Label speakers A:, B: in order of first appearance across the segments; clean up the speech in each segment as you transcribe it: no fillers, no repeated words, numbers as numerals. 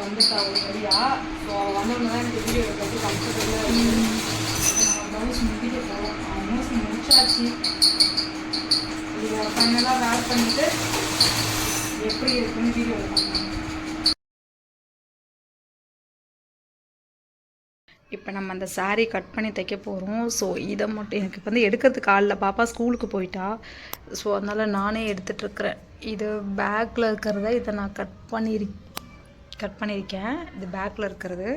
A: வந்துட்டா ஒரு வழியா. ஸோ அவள் வந்தவொடனே தான் எனக்கு வீடியோ எடுக்கிறது கம்ஃபர்டபுளாக இருக்குது. நம்ம ப்ளவுஸ் முடிக்க போகிறோம். ஆல்மோஸ்ட் முடிச்சாச்சு. இதை ஃபைனலாக வேர் பண்ணிவிட்டு எப்படி இருக்குன்னு வீடியோ எடுப்பாங்க. இப்போ நம்ம அந்த சாரீ கட் பண்ணி தைக்க போகிறோம். ஸோ இதை மட்டும் எனக்கு இப்போ வந்து எடுக்கிறதுக்கு ஆளில், பாப்பா ஸ்கூலுக்கு போயிட்டா. ஸோ அதனால் நானே எடுத்துகிட்ருக்குறேன். இது பேக்கில் இருக்கிறத இதை நான் கட் பண்ணியிருக்கேன். இது பேக்கில் இருக்கிறது.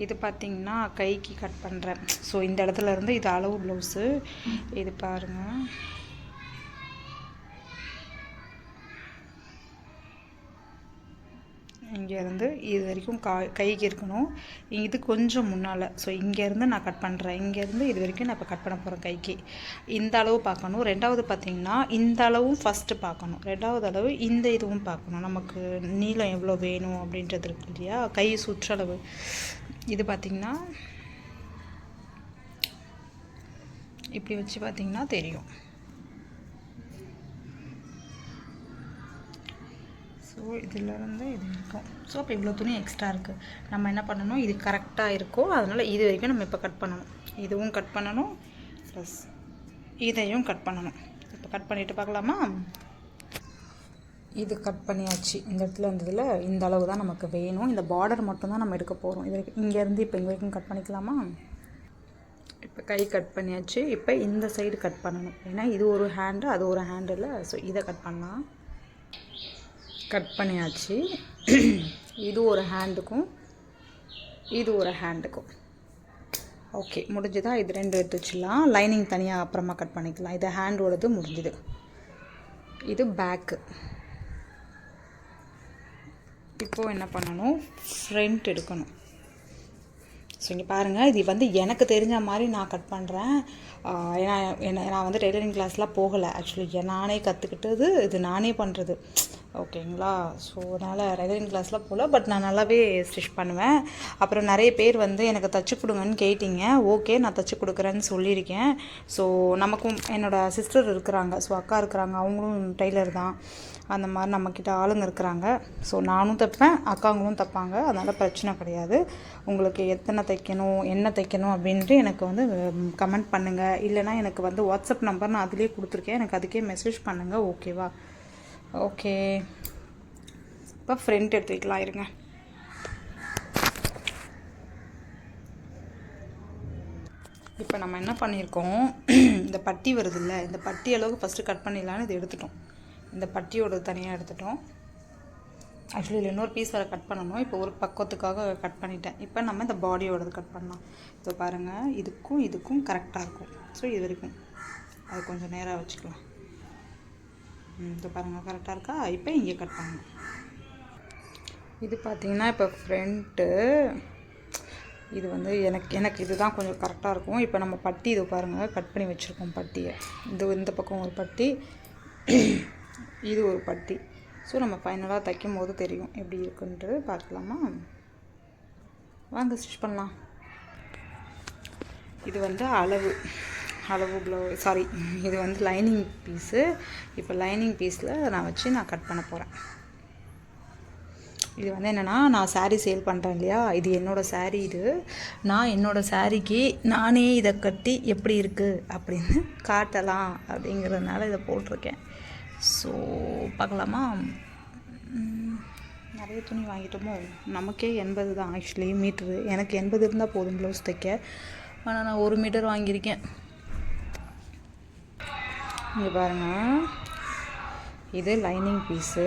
A: இது பார்த்திங்கன்னா கைக்கு கட் பண்ணுறேன். ஸோ இந்த இடத்துல இருந்து இது அளவு ப்ளவுஸு. இது பாருங்கள், இங்கேருந்து இது வரைக்கும் கைக்கு இருக்கணும். இது கொஞ்சம் முன்னால். ஸோ இங்கேருந்து நான் கட் பண்ணுறேன். இங்கேருந்து இது வரைக்கும் நான் இப்போ கட் பண்ண போகிறேன் கைக்கு. இந்த அளவு பார்க்கணும். ரெண்டாவது பார்த்திங்கன்னா இந்த அளவும் ஃபஸ்ட்டு பார்க்கணும். ரெண்டாவது அளவு இந்த இதுவும் பார்க்கணும். நமக்கு நீளம் எவ்வளோ வேணும் அப்படின்றது இருக்கு இல்லையா, கை சுற்றளவு. இது பார்த்திங்கன்னா இப்படி வச்சு பார்த்திங்கன்னா தெரியும். ஸோ இதிலேருந்து இது இருக்கும். ஸோ இப்போ இவ்வளோ துணி எக்ஸ்ட்ரா இருக்குது. நம்ம என்ன பண்ணணும், இது கரெக்டாக இருக்கும். அதனால் இது வரைக்கும் நம்ம இப்போ கட் பண்ணணும். இதுவும் கட் பண்ணணும், ப்ளஸ் இதையும் கட் பண்ணணும். இப்போ கட் பண்ணிவிட்டு பார்க்கலாமா? இது கட் பண்ணியாச்சு. இந்த இடத்துல இருந்ததில் இந்த அளவு தான் நமக்கு வேணும். இந்த பார்டர் மட்டும்தான் நம்ம எடுக்க போகிறோம். இது இங்கேருந்து இப்போ இங்கே வரைக்கும் கட் பண்ணிக்கலாமா? இப்போ கை கட் பண்ணியாச்சு. இப்போ இந்த சைடு கட் பண்ணணும். ஏன்னா இது ஒரு ஹேண்டு, அது ஒரு ஹேண்டு இல்லை. ஸோ இதை கட் பண்ணலாம். கட் பண்ணியாச்சு. இது ஒரு ஹேண்டுக்கும் இது ஒரு ஹேண்டுக்கும். ஓகே, முடிஞ்சுதா? இது ரெண்டு எடுத்து வச்சிடலாம். லைனிங் தனியாக அப்புறமா கட் பண்ணிக்கலாம். இது ஹேண்டோடது முடிஞ்சுது. இது பேக்கு. இப்போது என்ன பண்ணணும், ஃப்ரண்ட் எடுக்கணும். ஸோ இங்கே பாருங்கள், இது வந்து எனக்கு தெரிஞ்ச மாதிரி நான் கட் பண்ணுறேன். ஏன்னா நான் வந்து டெய்லரிங் கிளாஸ்லாம் போகலை. ஆக்சுவலி நானே கற்றுக்கிட்டது, இது நானே பண்ணுறது. ஓகேங்களா? ஸோ அதனால் டெய்லரிங் கிளாஸ்லாம் போகல, பட் நான் நல்லாவே ஸ்டிச் பண்ணுவேன். அப்புறம் நிறைய பேர் வந்து எனக்கு தைச்சி கொடுங்கன்னு கேட்டிங்க. ஓகே, நான் தைச்சி கொடுக்குறேன்னு சொல்லியிருக்கேன். ஸோ நமக்கும் என்னோடய சிஸ்டர் இருக்கிறாங்க, ஸோ அக்கா இருக்கிறாங்க, அவங்களும் டெய்லர் தான். அந்த மாதிரி நம்மக்கிட்ட ஆளுங்க இருக்கிறாங்க. ஸோ நானும் தைப்பேன், அக்காங்களும் தைப்பாங்க. அதனால் பிரச்சனை கிடையாது. உங்களுக்கு எத்தனை தைக்கணும், என்ன தைக்கணும் அப்படின்ட்டு எனக்கு வந்து கமெண்ட் பண்ணுங்கள். இல்லைனா எனக்கு வந்து வாட்ஸ்அப் நம்பர் நான் அதிலே கொடுத்துருக்கேன், எனக்கு அதுக்கே மெசேஜ் பண்ணுங்கள். ஓகேவா? ஓகே, இப்போ ஃப்ரண்ட் எடுத்து வைக்கலாம். இருங்க. இப்போ நம்ம என்ன பண்ணியிருக்கோம், இந்த பட்டி வருதுல்ல, இந்த பட்டி அளவுக்கு ஃபஸ்ட்டு கட் பண்ணிடலான்னு இது எடுத்துட்டோம். இந்த பட்டியோட தனியாக எடுத்துட்டோம். ஆக்சுவலி இதில் இன்னொரு பீஸ் வேறு கட் பண்ணணும். இப்போ ஒரு பக்கத்துக்காக கட் பண்ணிட்டேன். இப்போ நம்ம இந்த பாடியோடது கட் பண்ணலாம். இப்போ பாருங்கள், இதுக்கும் இதுக்கும் கரெக்டாக இருக்கும். ஸோ இது வரைக்கும் அது கொஞ்சம் நேராக வச்சுக்கலாம். இப்போ பாருங்கள், கரெக்டாக இருக்கா? இப்போ இங்கே கட் பண்ணணும். இது பார்த்திங்கன்னா இப்போ ஃப்ரண்ட்டு இது வந்து எனக்கு இதுதான் கொஞ்சம் கரெக்டாக இருக்கும். இப்போ நம்ம பட்டி இது பாருங்கள், கட் பண்ணி வச்சுருக்கோம் பட்டியை. இந்த பக்கம் ஒரு பட்டி, இது ஒரு பட்டி. ஸோ நம்ம ஃபைனலாக தைக்கும் போது தெரியும் எப்படி இருக்குன்ட்டு. பார்க்கலாமா? வாங்க ஸ்டிச் பண்ணலாம். இது வந்து அளவு இது வந்து லைனிங் பீஸு. இப்போ லைனிங் பீஸில் நான் வச்சு நான் கட் பண்ண போகிறேன். இது வந்து என்னென்னா, நான் சாரீ சேல் பண்ணுறேன் இல்லையா, இது என்னோடய சாரீ. இது நான் என்னோடய சாரீக்கு நானே இதை கட்டி எப்படி இருக்குது அப்படின்னு காட்டலாம் அப்படிங்கிறதுனால இதை போட்டிருக்கேன். ஸோ பார்க்கலாமா? நிறைய துணி வாங்கிட்டோமோ? நமக்கே 80 தான் ஆக்சுவலி மீட்ரு. எனக்கு 80 இருந்தால் போதும் ப்ளவுஸ் தைக்க. ஆனால் நான் 1 மீட்டர் வாங்கியிருக்கேன். இங்கே பாருங்கள், இது லைனிங் பீஸு,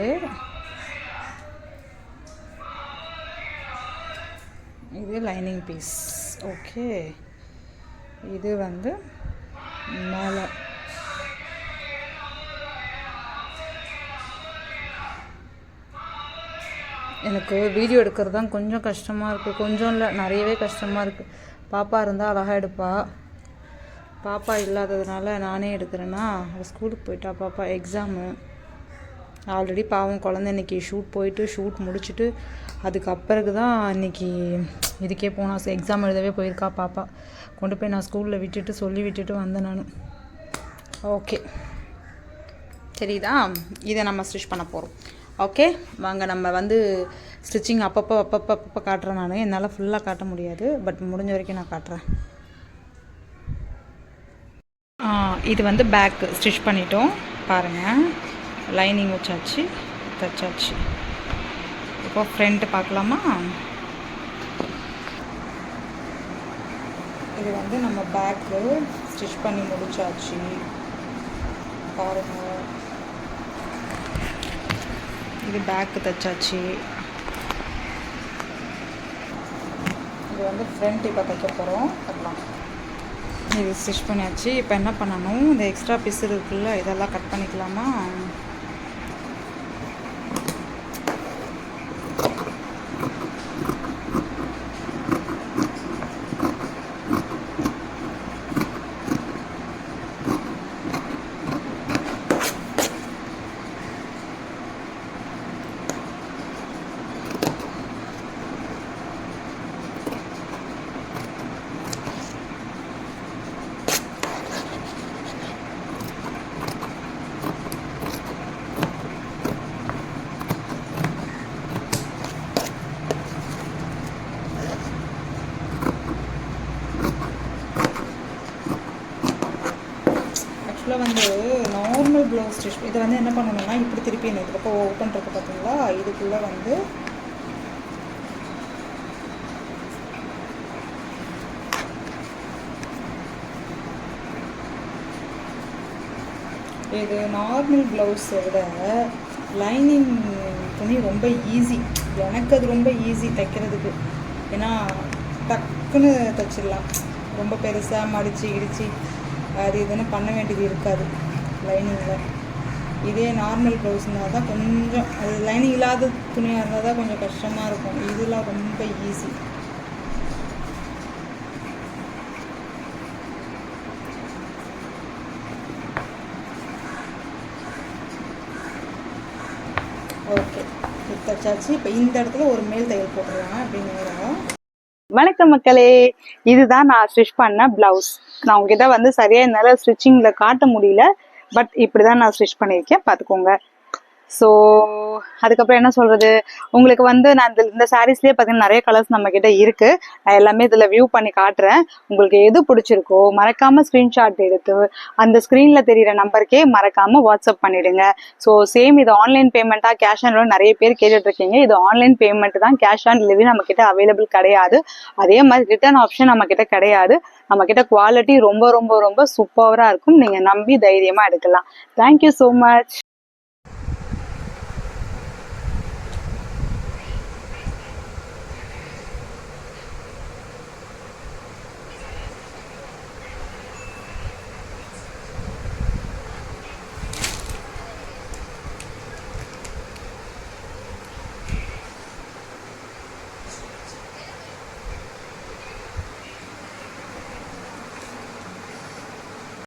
A: இது லைனிங் பீஸ். ஓகே, இது வந்து மேலே. எனக்கு வீடியோ எடுக்கிறது தான் கொஞ்சம் கஷ்டமாக இருக்குது. கொஞ்சம் இல்லை, நிறையவே கஷ்டமாக இருக்குது. பாப்பா இருந்தால் அழகாக எடுப்பா. பாப்பா இல்லாததுனால நானே எடுக்கிறேன்னா, அவள் ஸ்கூலுக்கு போயிட்டா. பாப்பா எக்ஸாமு ஆல்ரெடி. பாவம் குழந்தை இன்றைக்கி ஷூட் முடிச்சுட்டு அதுக்கப்புறகு தான் இன்றைக்கி இதுக்கே போனால் எக்ஸாம் எழுதவே போயிருக்கா பாப்பா. கொண்டு போய் நான் ஸ்கூலில் விட்டுட்டு வந்தேன் நான். ஓகே, சரிதா? இதை நம்ம ஸ்டிச் பண்ண போகிறோம். ஓகே, வாங்க நம்ம வந்து ஸ்டிச்சிங் அப்பப்போ காட்டுறேன். நான் என்னால் ஃபுல்லாக காட்ட முடியாது, பட் முடிஞ்ச வரைக்கும் நான் காட்டுறேன். இது வந்து பேக் ஸ்டிச் பண்ணிட்டோம் பாருங்கள். லைனிங் வச்சாச்சு, தச்சாச்சு. இப்போ ஃப்ரண்ட்டு பார்க்கலாமா? இது வந்து நம்ம பேக்கு ஸ்டிச் பண்ணி முடிச்சாச்சு பாருங்கள். இது பேக்கு தைச்சாச்சு. இது வந்து ஃப்ரண்ட் இப்போ தைக்க போகிறோம். பார்க்கலாம். இது ஸ்டிச் பண்ணியாச்சு. இப்போ என்ன பண்ணணும், இந்த எக்ஸ்ட்ரா பீஸ் இருக்குல்ல, இதெல்லாம் கட் பண்ணிக்கலாமா? வந்து நார்மல் ப்ளவுஸ் ஸ்டிச் இதை வந்து என்ன பண்ணணும்னா, இப்படி திருப்பி இந்த பக்கம் ஓப்பன் இருக்கு பார்த்தீங்களா, இதுக்குள்ளே வந்து இது நார்மல் ப்ளவுஸை விட லைனிங் துணி ரொம்ப ஈஸி. எனக்கு அது ரொம்ப ஈஸி தைக்கிறதுக்கு. ஏன்னா டக்குன்னு தைச்சிடலாம். ரொம்ப பெருசாக மடித்து இடித்து அது இதுன்னு பண்ண வேண்டியது இருக்காது லைனிங்கில். இதே நார்மல் ப்ளவுஸ்னால் தான் கொஞ்சம், அது லைனிங் இல்லாத துணியாக இருந்தால் தான் கொஞ்சம் கஷ்டமாக இருக்கும். இதெல்லாம் ரொம்ப ஈஸி. ஓகே, தச்சாச்சு. இப்போ இந்த இடத்துல ஒரு மேல் தையல் போட்டுடலாம் அப்படின்னு.
B: வணக்கம் மக்களே, இதுதான் நான் ஸ்டிச் பண்ண பிளவுஸ். நான் உங்ககிட்ட வந்து சரியா என்னால ஸ்டிச்சிங்ல காட்ட முடியல, பட் இப்படிதான் நான் ஸ்டிச் பண்ணியிருக்கேன், பார்த்துக்கோங்க. ஸோ அதுக்கப்புறம் என்ன சொல்றது, உங்களுக்கு வந்து நான் இந்த சாரீஸ்லேயே பார்த்தீங்கன்னா நிறைய கலர்ஸ் நம்ம கிட்ட இருக்கு. நான் எல்லாமே இதில் வியூ பண்ணி காட்டுறேன். உங்களுக்கு எது பிடிச்சிருக்கோ மறக்காம ஸ்க்ரீன்ஷாட் எடுத்து அந்த ஸ்க்ரீன்ல தெரியிற நம்பருக்கே மறக்காம வாட்ஸ்அப் பண்ணிடுங்க. ஸோ சேம் இது ஆன்லைன் பேமெண்ட்டா கேஷ் ஆன் டெலிவரி நிறைய பேர் கேட்டுட்டு இருக்கீங்க. இது ஆன்லைன் பேமெண்ட் தான், கேஷ் ஆன் டெலிவரி நம்ம கிட்ட அவைலபிள் கிடையாது. அதே மாதிரி ரிட்டர்ன் ஆப்ஷன் நம்ம கிட்ட கிடையாது. நம்ம கிட்ட குவாலிட்டி ரொம்ப ரொம்ப ரொம்ப சூப்பரா இருக்கும். நீங்க நம்பி தைரியமா எடுக்கலாம். Thank you so much.